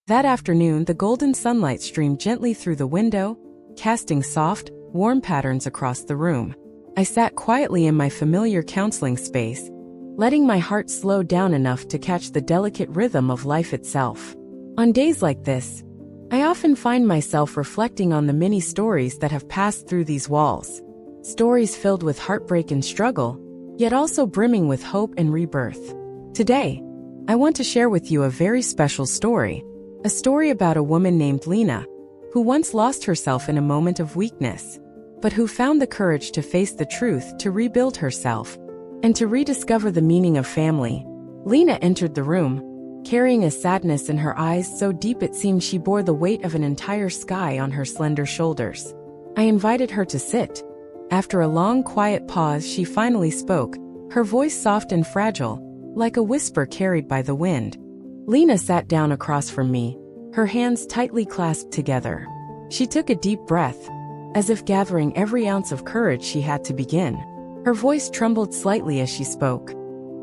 That afternoon, the golden sunlight streamed gently through the window, casting soft, warm patterns across the room. I sat quietly in my familiar counseling space, letting my heart slow down enough to catch the delicate rhythm of life itself. On days like this, I often find myself reflecting on the many stories that have passed through these walls. Stories filled with heartbreak and struggle, yet also brimming with hope and rebirth. Today, I want to share with you a very special story. A story about a woman named Lina, who once lost herself in a moment of weakness, but who found the courage to face the truth, to rebuild herself, and to rediscover the meaning of family. Lina entered the room, carrying a sadness in her eyes so deep it seemed she bore the weight of an entire sky on her slender shoulders. I invited her to sit. After a long, quiet pause, she finally spoke, her voice soft and fragile, like a whisper carried by the wind. Lina sat down across from me, her hands tightly clasped together. She took a deep breath, as if gathering every ounce of courage she had to begin. Her voice trembled slightly as she spoke.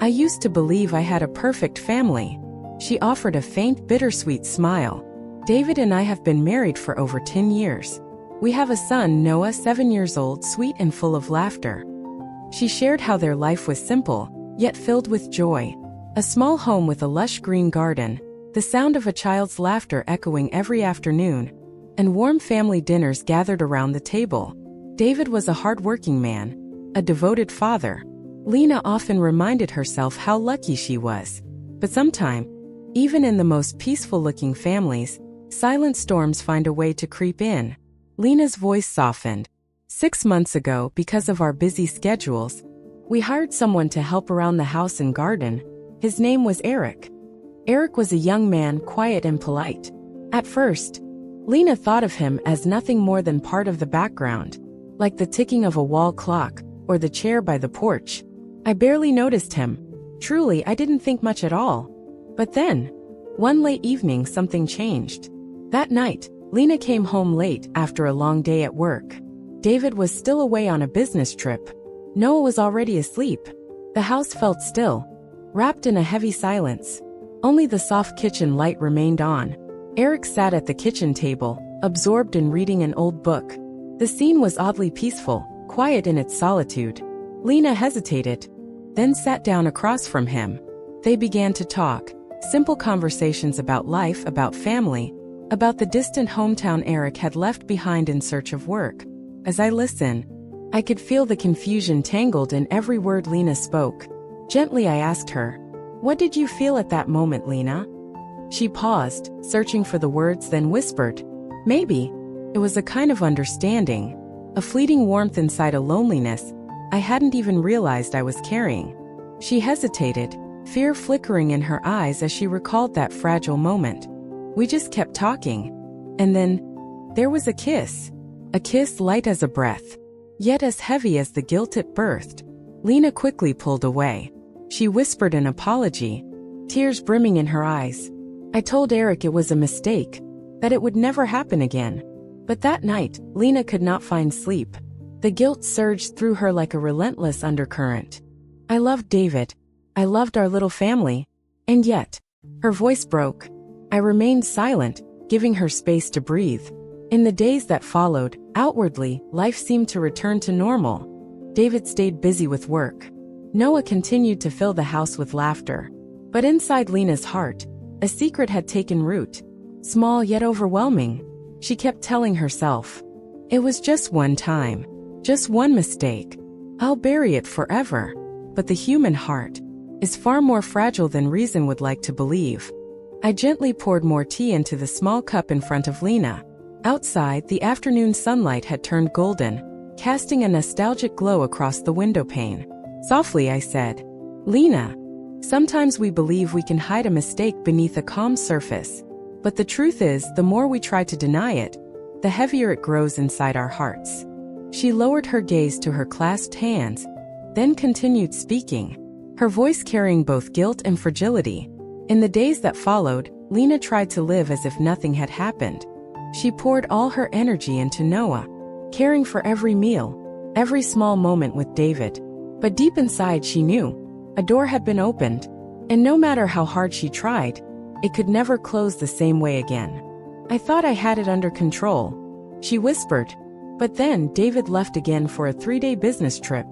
"I used to believe I had a perfect family." She offered a faint, bittersweet smile. "David and I have been married for over 10 years. We have a son, Noah, 7 years old, sweet and full of laughter." She shared how their life was simple, yet filled with joy. A small home with a lush green garden, the sound of a child's laughter echoing every afternoon, and warm family dinners gathered around the table. David was a hard-working man, a devoted father. Lina often reminded herself how lucky she was. But sometimes, even in the most peaceful-looking families, silent storms find a way to creep in. Lina's voice softened. 6 months ago, because of our busy schedules, we hired someone to help around the house and garden. His name was Eric. Eric was a young man, quiet and polite. At first, Lina thought of him as nothing more than part of the background, like the ticking of a wall clock or the chair by the porch. I barely noticed him. Truly, I didn't think much at all. But then, one late evening, something changed. That night, Lina came home late after a long day at work. David was still away on a business trip. Noah was already asleep. The house felt still, wrapped in a heavy silence. Only the soft kitchen light remained on. Eric sat at the kitchen table, absorbed in reading an old book. The scene was oddly peaceful, quiet in its solitude. Lina hesitated, then sat down across from him. They began to talk, simple conversations about life, about family, about the distant hometown Eric had left behind in search of work. As I listened, I could feel the confusion tangled in every word Lina spoke. Gently I asked her, "What did you feel at that moment, Lina?" She paused, searching for the words, then whispered, "Maybe." It was a kind of understanding, a fleeting warmth inside a loneliness I hadn't even realized I was carrying. She hesitated, fear flickering in her eyes as she recalled that fragile moment. We just kept talking. And then, there was a kiss light as a breath, yet as heavy as the guilt it birthed. Lina quickly pulled away. She whispered an apology, tears brimming in her eyes. "I told Eric it was a mistake, that it would never happen again." But that night, Lina could not find sleep. The guilt surged through her like a relentless undercurrent. "I loved David. I loved our little family. And yet," her voice broke. I remained silent, giving her space to breathe. In the days that followed, outwardly, life seemed to return to normal. David stayed busy with work. Noah continued to fill the house with laughter. But inside Lina's heart, a secret had taken root. Small yet overwhelming. She kept telling herself, "It was just one time. Just one mistake. I'll bury it forever." But the human heart is far more fragile than reason would like to believe. I gently poured more tea into the small cup in front of Lina. Outside, the afternoon sunlight had turned golden, casting a nostalgic glow across the window pane. Softly I said, "Lina, sometimes we believe we can hide a mistake beneath a calm surface. But the truth is, the more we try to deny it, the heavier it grows inside our hearts." She lowered her gaze to her clasped hands, then continued speaking, her voice carrying both guilt and fragility. In the days that followed, Lina tried to live as if nothing had happened. She poured all her energy into Noah, caring for every meal, every small moment with David. But deep inside she knew, a door had been opened, and no matter how hard she tried, it could never close the same way again. I thought I had it under control, she whispered. But then David left again for a 3-day business trip.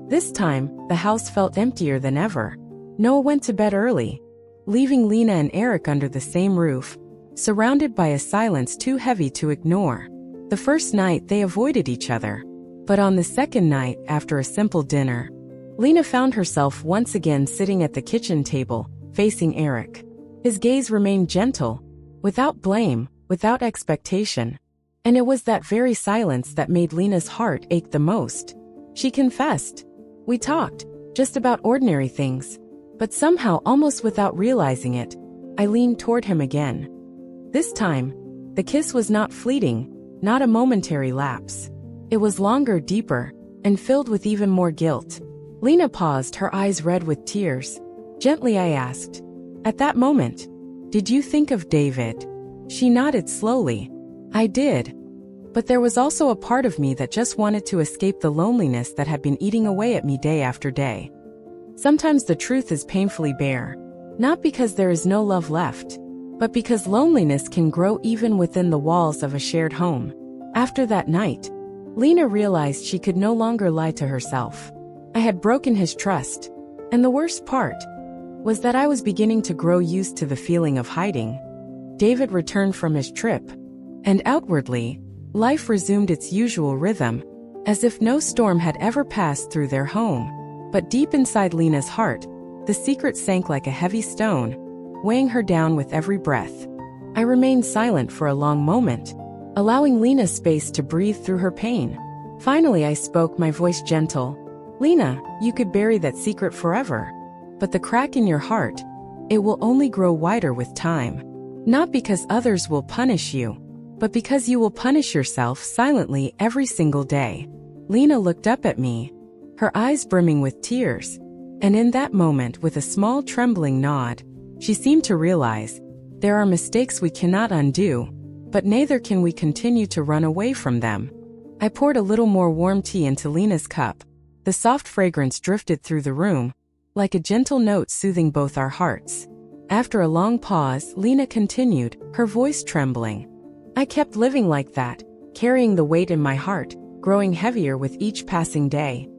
This time, the house felt emptier than ever. Noah went to bed early, leaving Lina and Eric under the same roof, surrounded by a silence too heavy to ignore. The first night they avoided each other. But on the second night, after a simple dinner, Lina found herself once again sitting at the kitchen table, facing Eric. His gaze remained gentle, without blame, without expectation. And it was that very silence that made Lina's heart ache the most. She confessed. We talked, just about ordinary things. But somehow, almost without realizing it, I leaned toward him again. This time, the kiss was not fleeting, not a momentary lapse. It was longer, deeper, and filled with even more guilt. Lina paused, her eyes red with tears. Gently I asked, "At that moment, did you think of David?" She nodded slowly. I did. But there was also a part of me that just wanted to escape the loneliness that had been eating away at me day after day. Sometimes the truth is painfully bare, not because there is no love left, but because loneliness can grow even within the walls of a shared home. After that night, Lina realized she could no longer lie to herself. I had broken his trust, and the worst part was that I was beginning to grow used to the feeling of hiding. David returned from his trip, and outwardly, life resumed its usual rhythm, as if no storm had ever passed through their home. But deep inside Lina's heart, the secret sank like a heavy stone, weighing her down with every breath. I remained silent for a long moment, allowing Lina space to breathe through her pain. Finally I spoke, my voice gentle. "Lina, you could bury that secret forever. But the crack in your heart, it will only grow wider with time. Not because others will punish you, but because you will punish yourself silently every single day." Lina looked up at me, her eyes brimming with tears, and in that moment, with a small trembling nod, she seemed to realize, there are mistakes we cannot undo, but neither can we continue to run away from them. I poured a little more warm tea into Lina's cup. The soft fragrance drifted through the room, like a gentle note soothing both our hearts. After a long pause, Lina continued, her voice trembling. I kept living like that, carrying the weight in my heart, growing heavier with each passing day.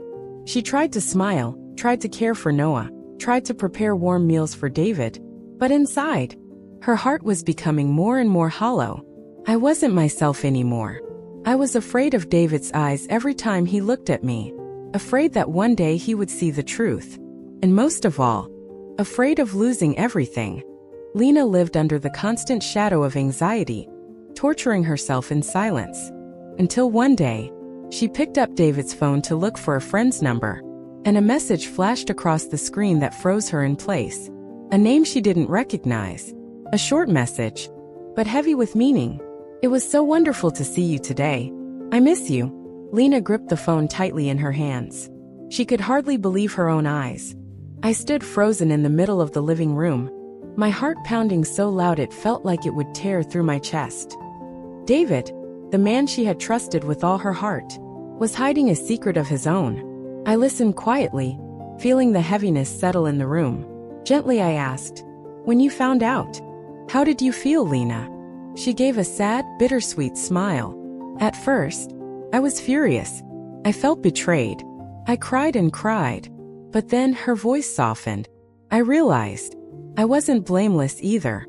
She tried to smile, tried to care for Noah, tried to prepare warm meals for David, but inside, her heart was becoming more and more hollow. I wasn't myself anymore. I was afraid of David's eyes every time he looked at me, afraid that one day he would see the truth. And most of all, afraid of losing everything. Lina lived under the constant shadow of anxiety, torturing herself in silence. Until one day, she picked up David's phone to look for a friend's number, and a message flashed across the screen that froze her in place. A name she didn't recognize. A short message, but heavy with meaning. "It was so wonderful to see you today. I miss you." Lina gripped the phone tightly in her hands. She could hardly believe her own eyes. I stood frozen in the middle of the living room, my heart pounding so loud it felt like it would tear through my chest. David, the man she had trusted with all her heart, was hiding a secret of his own. I listened quietly, feeling the heaviness settle in the room. Gently I asked, "When you found out, how did you feel, Lina?" She gave a sad, bittersweet smile. At first, I was furious. I felt betrayed. I cried and cried. But then her voice softened. I realized I wasn't blameless either.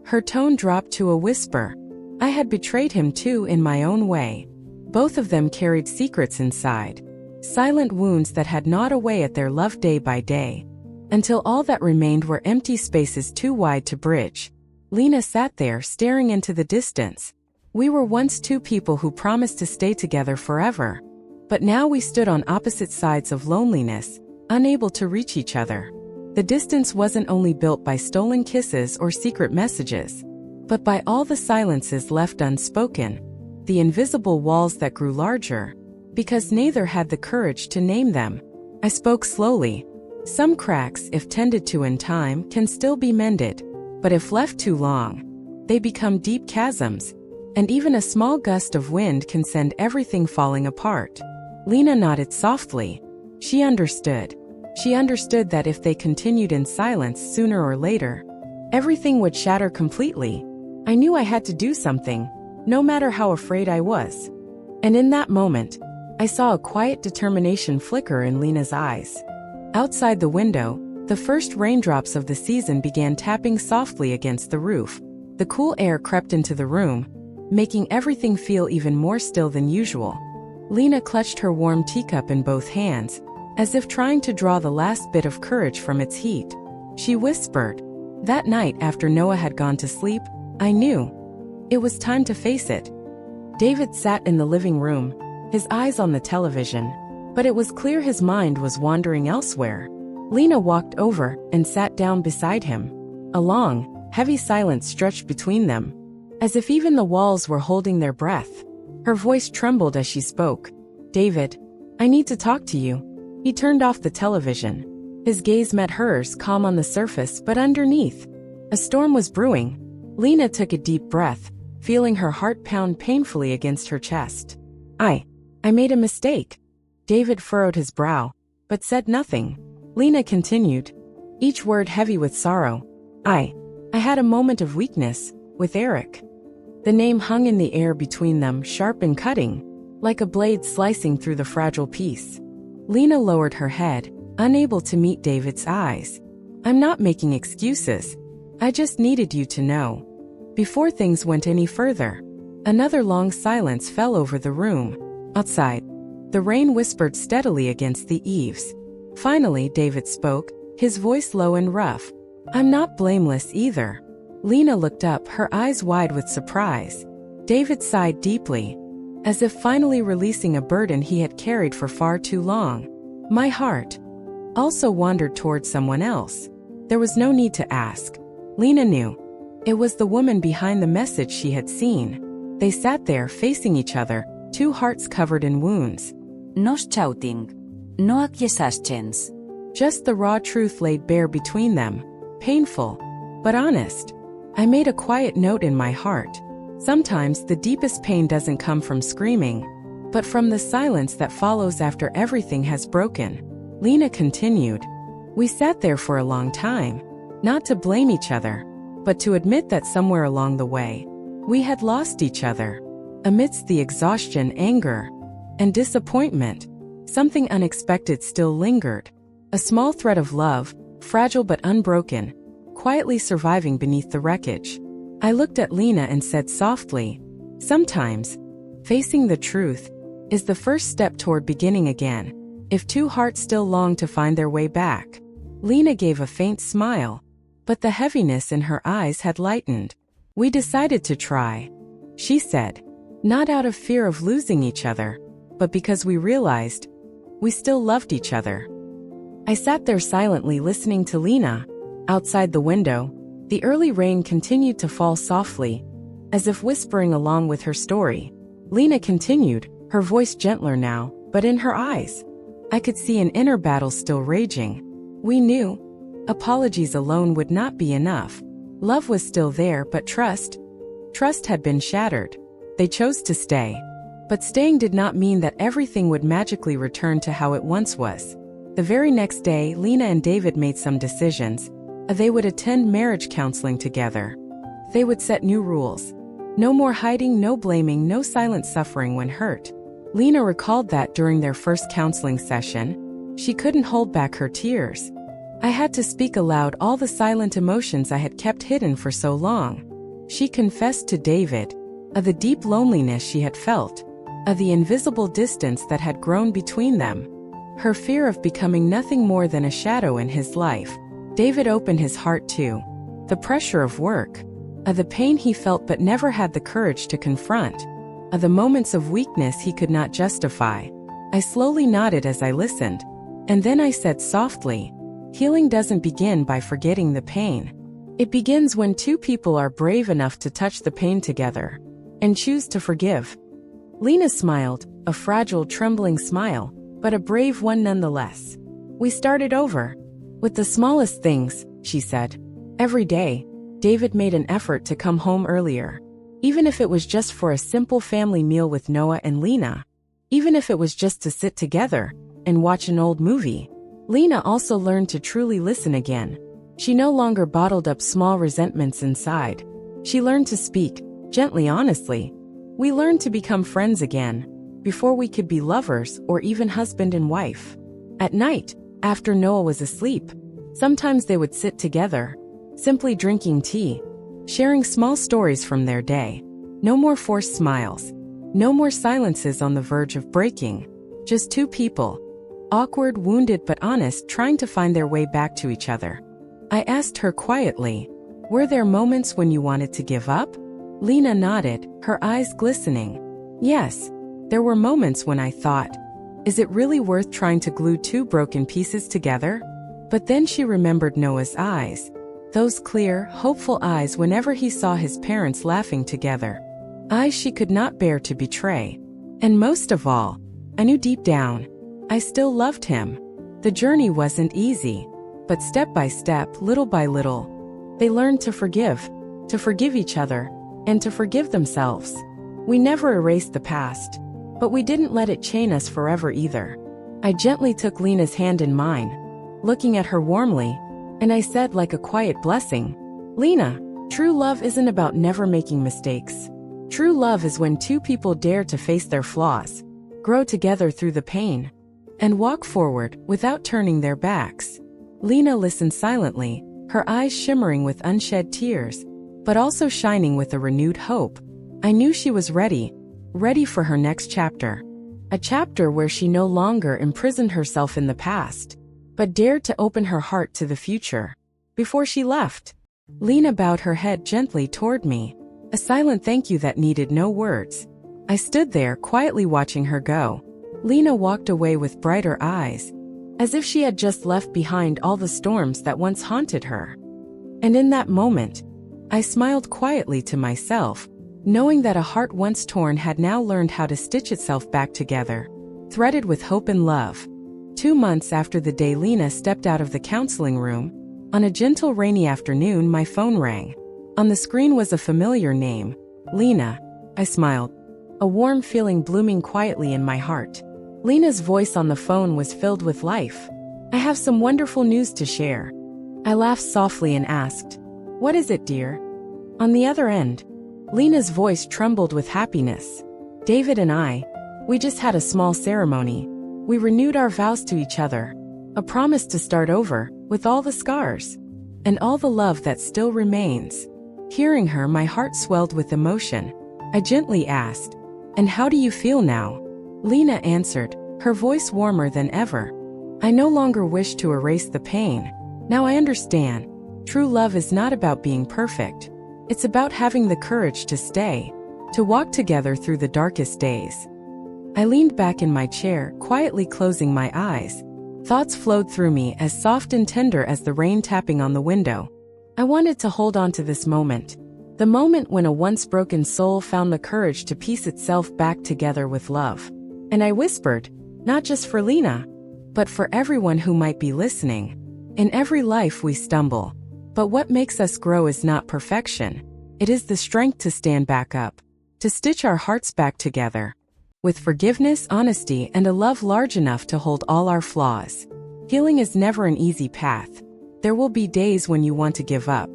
Her tone dropped to a whisper. I had betrayed him too in my own way. Both of them carried secrets inside, silent wounds that had gnawed away at their love day by day, until all that remained were empty spaces too wide to bridge. Lina sat there staring into the distance. We were once two people who promised to stay together forever. But now we stood on opposite sides of loneliness, unable to reach each other. The distance wasn't only built by stolen kisses or secret messages, but by all the silences left unspoken, the invisible walls that grew larger, because neither had the courage to name them. I spoke slowly. Some cracks, if tended to in time, can still be mended, but if left too long, they become deep chasms, and even a small gust of wind can send everything falling apart. Lina nodded softly. She understood. She understood that if they continued in silence, sooner or later, Everything would shatter completely. I knew I had to do something, no matter how afraid I was. And in that moment, I saw a quiet determination flicker in Lina's eyes. Outside the window, the first raindrops of the season began tapping softly against the roof. The cool air crept into the room, making everything feel even more still than usual. Lina clutched her warm teacup in both hands, as if trying to draw the last bit of courage from its heat. She whispered, "That night after Noah had gone to sleep, I knew. It was time to face it." David sat in the living room, his eyes on the television, but it was clear his mind was wandering elsewhere. Lina walked over and sat down beside him. A long, heavy silence stretched between them, as if even the walls were holding their breath. Her voice trembled as she spoke. "David, I need to talk to you." He turned off the television. His gaze met hers, calm on the surface, but underneath, a storm was brewing. Lina took a deep breath, feeling her heart pound painfully against her chest. I made a mistake." David furrowed his brow, but said nothing. Lina continued, each word heavy with sorrow. I had a moment of weakness, with Eric." The name hung in the air between them, sharp and cutting, like a blade slicing through the fragile piece. Lina lowered her head, unable to meet David's eyes. "I'm not making excuses. I just needed you to know." Before things went any further, another long silence fell over the room. Outside, the rain whispered steadily against the eaves. Finally, David spoke, his voice low and rough. "I'm not blameless either." Lina looked up, her eyes wide with surprise. David sighed deeply, as if finally releasing a burden he had carried for far too long. My heart also wandered toward someone else. There was no need to ask. Lina knew. It was the woman behind the message she had seen. They sat there facing each other, two hearts covered in wounds. No shouting. No accusations. Just the raw truth laid bare between them. Painful, but honest. I made a quiet note in my heart. Sometimes the deepest pain doesn't come from screaming, but from the silence that follows after everything has broken. Lina continued. We sat there for a long time, not to blame each other, but to admit that somewhere along the way, we had lost each other. Amidst the exhaustion, anger, and disappointment, something unexpected still lingered. A small thread of love, fragile but unbroken, quietly surviving beneath the wreckage. I looked at Lina and said softly, "Sometimes, facing the truth is the first step toward beginning again, if two hearts still long to find their way back." Lina gave a faint smile, but the heaviness in her eyes had lightened. "We decided to try," she said, "not out of fear of losing each other, but because we realized we still loved each other." I sat there silently listening to Lina. Outside the window, the early rain continued to fall softly, as if whispering along with her story. Lina continued, her voice gentler now, but in her eyes, I could see an inner battle still raging. We knew apologies alone would not be enough. Love was still there, but trust had been shattered. They chose to stay, but staying did not mean that everything would magically return to how it once was. The very next day, Lina and David made some decisions. They would attend marriage counseling together. They would set new rules. No more hiding, no blaming, no silent suffering when hurt. Lina recalled that during their first counseling session, she couldn't hold back her tears. I had to speak aloud all the silent emotions I had kept hidden for so long. She confessed to David of the deep loneliness she had felt, of the invisible distance that had grown between them, her fear of becoming nothing more than a shadow in his life. David opened his heart too. The pressure of work, of the pain he felt but never had the courage to confront, of the moments of weakness he could not justify. I slowly nodded as I listened, and then I said softly, "Healing doesn't begin by forgetting the pain. It begins when two people are brave enough to touch the pain together and choose to forgive." Lina smiled, a fragile, trembling smile, but a brave one nonetheless. "We started over. With the smallest things," she said. Every day, David made an effort to come home earlier. Even if it was just for a simple family meal with Noah and Lina. Even if it was just to sit together and watch an old movie. Lina also learned to truly listen again. She no longer bottled up small resentments inside. She learned to speak, gently, honestly. We learned to become friends again, before we could be lovers or even husband and wife. At night, after Noah was asleep, sometimes they would sit together, simply drinking tea, sharing small stories from their day. No more forced smiles. No more silences on the verge of breaking. Just two people. Awkward, wounded but honest, trying to find their way back to each other. I asked her quietly, "Were there moments when you wanted to give up?" Lina nodded, her eyes glistening. "Yes, there were moments when I thought, is it really worth trying to glue two broken pieces together?" But then she remembered Noah's eyes. Those clear, hopeful eyes whenever he saw his parents laughing together. Eyes she could not bear to betray. And most of all, I knew deep down, I still loved him. The journey wasn't easy, but step by step, little by little, they learned to forgive each other, and to forgive themselves. We never erased the past, but we didn't let it chain us forever either. I gently took Lina's hand in mine, looking at her warmly, and I said like a quiet blessing, "Lina, true love isn't about never making mistakes. True love is when two people dare to face their flaws, grow together through the pain, and walk forward without turning their backs." Lina listened silently, her eyes shimmering with unshed tears, but also shining with a renewed hope. I knew she was ready for her next chapter. A chapter where she no longer imprisoned herself in the past, but dared to open her heart to the future. Before she left, Lina bowed her head gently toward me, a silent thank you that needed no words. I stood there quietly watching her go. Lina walked away with brighter eyes, as if she had just left behind all the storms that once haunted her. And in that moment, I smiled quietly to myself, knowing that a heart once torn had now learned how to stitch itself back together, threaded with hope and love. 2 months after the day Lina stepped out of the counseling room, on a gentle rainy afternoon my phone rang. On the screen was a familiar name, Lina. I smiled, a warm feeling blooming quietly in my heart. Lina's voice on the phone was filled with life. "I have some wonderful news to share." I laughed softly and asked, "What is it, dear?" On the other end, Lina's voice trembled with happiness. "David and we just had a small ceremony. We renewed our vows to each other, a promise to start over, with all the scars, and all the love that still remains." Hearing her, my heart swelled with emotion. I gently asked, "And how do you feel now?" Lina answered, her voice warmer than ever. "I no longer wish to erase the pain. Now I understand. True love is not about being perfect. It's about having the courage to stay, to walk together through the darkest days." I leaned back in my chair, quietly closing my eyes. Thoughts flowed through me as soft and tender as the rain tapping on the window. I wanted to hold on to this moment. The moment when a once broken soul found the courage to piece itself back together with love. And I whispered, not just for Lina, but for everyone who might be listening. In every life we stumble. But what makes us grow is not perfection. It is the strength to stand back up, to stitch our hearts back together, with forgiveness, honesty, and a love large enough to hold all our flaws. Healing is never an easy path. There will be days when you want to give up.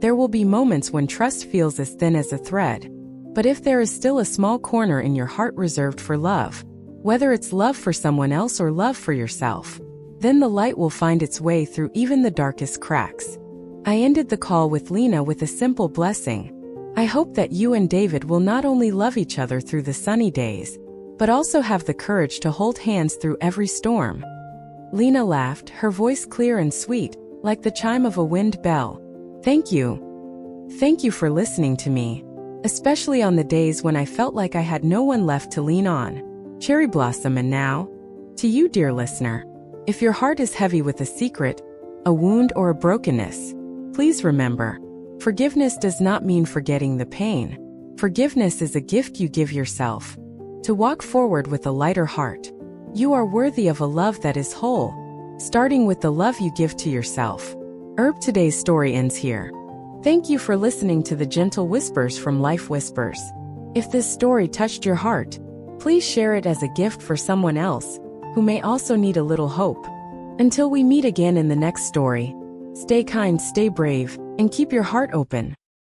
There will be moments when trust feels as thin as a thread. But if there is still a small corner in your heart reserved for love, whether it's love for someone else or love for yourself, then the light will find its way through even the darkest cracks. I ended the call with Lina with a simple blessing. I hope that you and David will not only love each other through the sunny days, but also have the courage to hold hands through every storm. Lina laughed, her voice clear and sweet, like the chime of a wind bell. Thank you. Thank you for listening to me, especially on the days when I felt like I had no one left to lean on. Cherry Blossom. And now, to you, dear listener, if your heart is heavy with a secret, a wound, or a brokenness, please remember, forgiveness does not mean forgetting the pain. Forgiveness is a gift you give yourself, to walk forward with a lighter heart. You are worthy of a love that is whole, starting with the love you give to yourself. Today's story ends here. Thank you for listening to the gentle whispers from Life Whispers. If this story touched your heart, please share it as a gift for someone else who may also need a little hope. Until we meet again in the next story, Stay kind, stay brave, and keep your heart open.